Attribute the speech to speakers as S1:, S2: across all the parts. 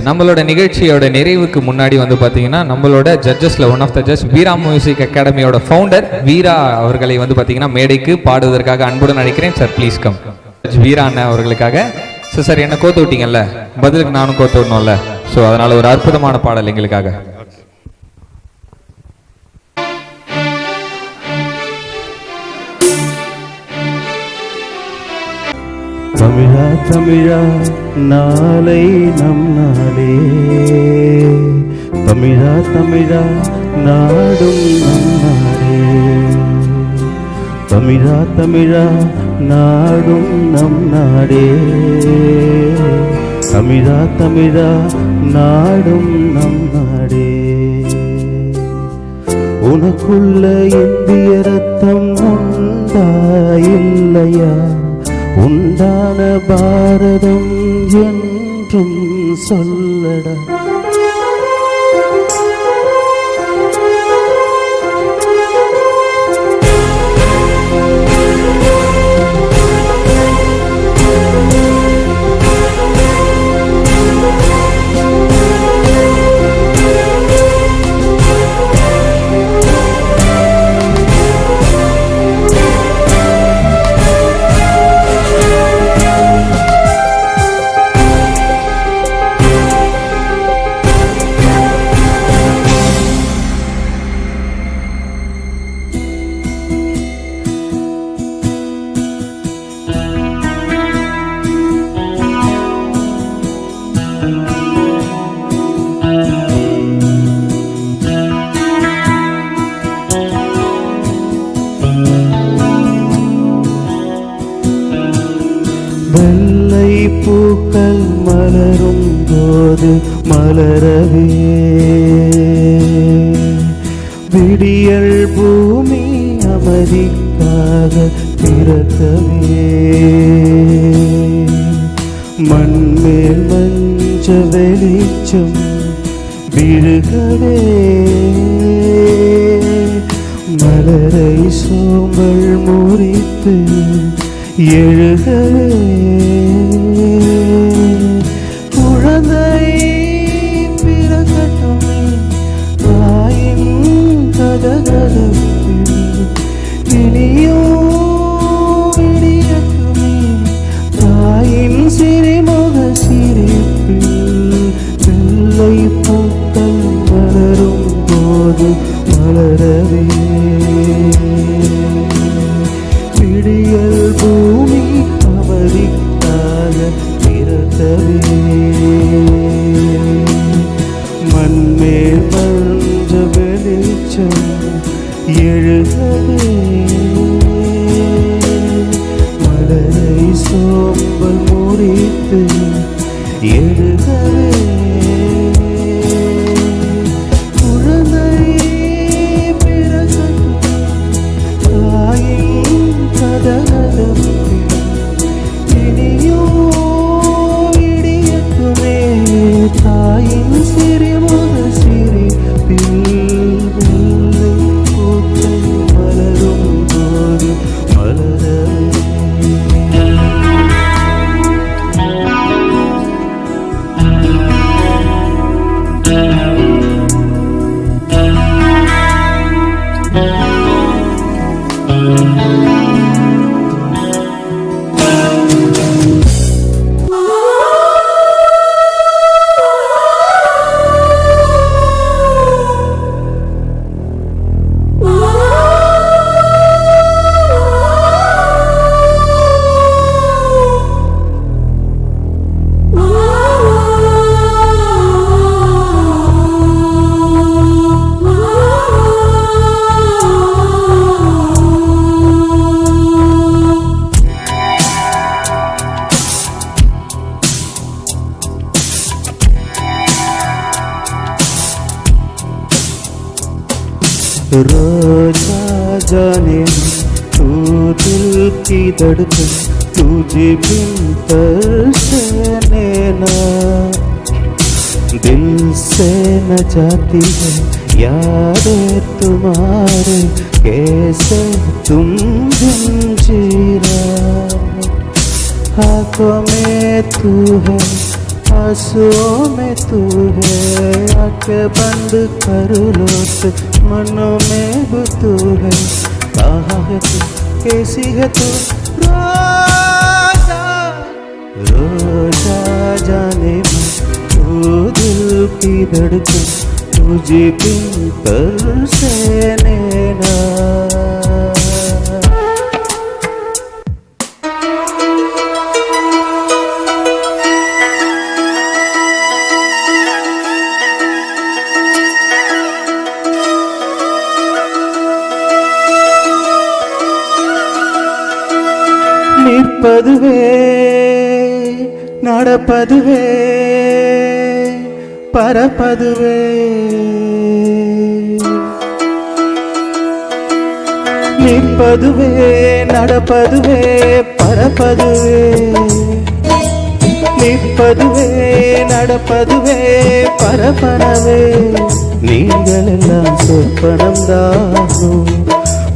S1: நம்மளோட நிகழ்ச்சியோட நிறைவுக்கு முன்னாடி வந்து பார்த்தீங்கன்னா நம்மளோட ஜட்ஜஸ்ல one of the judge Veera music அகாடமியோட ஃபவுண்டர் வீரா அவர்களை வந்து பார்த்தீங்கன்னா மேடைக்கு பாடுவதற்காக அன்புடன் அழைக்கிறேன். Sir please come. வீரா அண்ணன் அவர்களுக்காக. சார் என்ன கோத்து விட்டீங்கல்ல, பதிலுக்கு நானும் கோத்து விடணும்ல, ஸோ அதனால ஒரு அற்புதமான பாடல் எங்களுக்காக.
S2: தமிழா தமிழா நாளை நம் நாளே, தமிழா தமிழா நாடும் நம் நாடே, தமிழா தமிழா நாடும் நம் நாடே, தமிழா தமிழா நாடும் நம் நாடே. உனக்குள்ள இந்திய ரத்தம் உண்டா இல்லையா, உண்டான பாரதம் என்றும் சொல்லடா. வெள்ளை பூக்கள் மலரும் போது மலரவே, விடியல் பூமி அமைதிக்காக பிறக்கவே, மண்மேல் மஞ்ச வெளிச்சம் விழுகவே, மலரை சோம்பல் முறித்து எழுகவே, குழந்தை பிறக்கட்டுமே தாயின் கதகதப்பில், இனியோ விடியட்டுமே தாயின் சிறிமுக சிரிப்பில், வெள்ளை பூக்கள் மலரும் போது மலரவே, விடியல் பூமி அவதிக்காக பிறக்கவே, மண்மேல் மஞ்ச வெளிச்சம் எழுகவே, மலரை சோம்பல் முறித்து எழுகவே, தாயின் சிறிமுக சிரிப்பில், வெள்ளை பூக்கள் மலரும் போது மலரவே. रोजा जाने तू दिल की धड़कन, तुझे बिन तरसे नैना, दिल से न जाती है यादें तुम्हारे, कैसे तुम बिन जीरा, हाथों में तू है आंसुओं में तू है, आंखें बंद कर लो तो मनों में भी तू है। कहाँ है तू, कैसी है तू रोजा रोजा, जाने मन तू दिल की धड़कन, तुझे बिन तरसे नैना। நிற்பதுவே நடப்பதுவே பரப்பதுவே, நிற்பதுவே நடப்பதுவே பரப்பதுவே, நிற்பதுவே நடப்பதுவே பரப்பனவே. நீங்கள் எல்லாம் சொற்பனம் தானோ,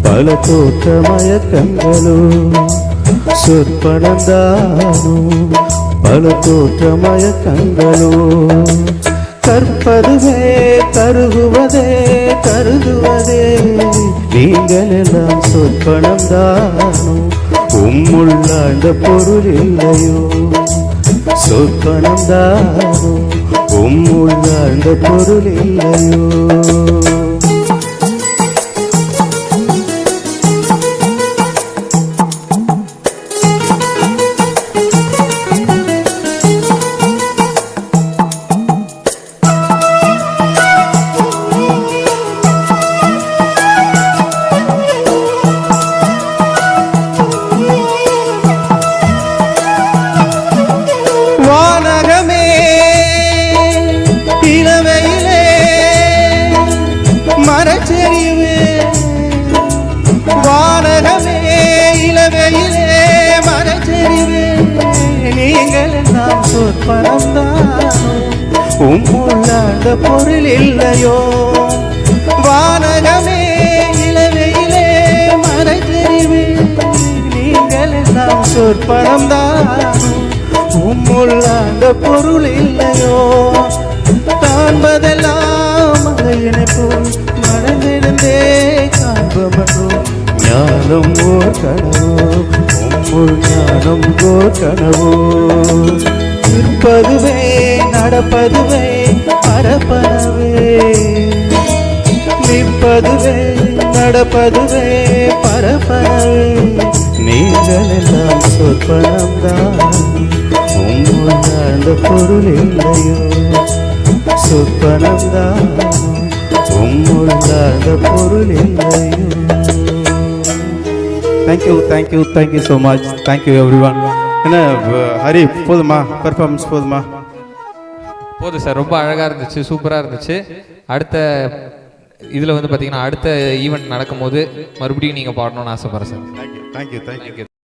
S2: பல தோற்ற மயக்கங்களோ, சொற்பனம் தானோ பல தோற்ற மயக்கங்களோ. கற்பதுவே கருகுவதே கருதுவதே, நீங்கள் எல்லாம் சொற்பனம் தானோ, உம்முள்ளாழ்ந்த பொருள் இல்லையோ. சொற்பனம் தானோ, உம்முள்ளாழ்ந்த பொருள் இல்லையோ. வானகமே இளவையிலே மரச்செறிவே, வானகமே இளவையிலே மரச்செறிவே, நீங்கள் எல்லாம் சொற்பனம்தானோ, உம்முள்ளாண்ட பொருள் இல்லையோ. வானகமே இளவையிலே மரச்செறிவே, நீங்கள் எல்லாம் சொற்பனம்தானோ, உம்முள்ளாண்ட பொருள் இல்லையோ. காண்பதெல்லாம் மலையினை போல் மனதிருந்தே காண்பமோ, ஞானம் ஓர் கனவோ, உம்முள் ஞானம் ஓர் கனவோ. நிற்பதுவே நடப்பதுவே பரப்பனவே, நிற்பதுவே நடப்பதுவே பரப்பனவே. நீங்கள் எல்லாம் சொற்பனம்தான், உம்முள்ளாழ்ந்த பொருள் இல்லையோ. சொற்பனம்தான், உம்முள்ளாழ்ந்த பொருள் இல்லையோ.
S3: Thank you so much. Thank you every one. என்ன ஹரி, போதுமா? பெர்ஃபார்மன்ஸ் போதுமா?
S1: போதும் சார், ரொம்ப அழகாக இருந்துச்சு, சூப்பராக இருந்துச்சு. அடுத்த இதில் வந்து பார்த்தீங்கன்னா அடுத்த ஈவெண்ட் நடக்கும்போது மறுபடியும் நீங்கள் பாடணும்னு ஆசைப்பட்றேன் சார்.
S3: தேங்க்யூ.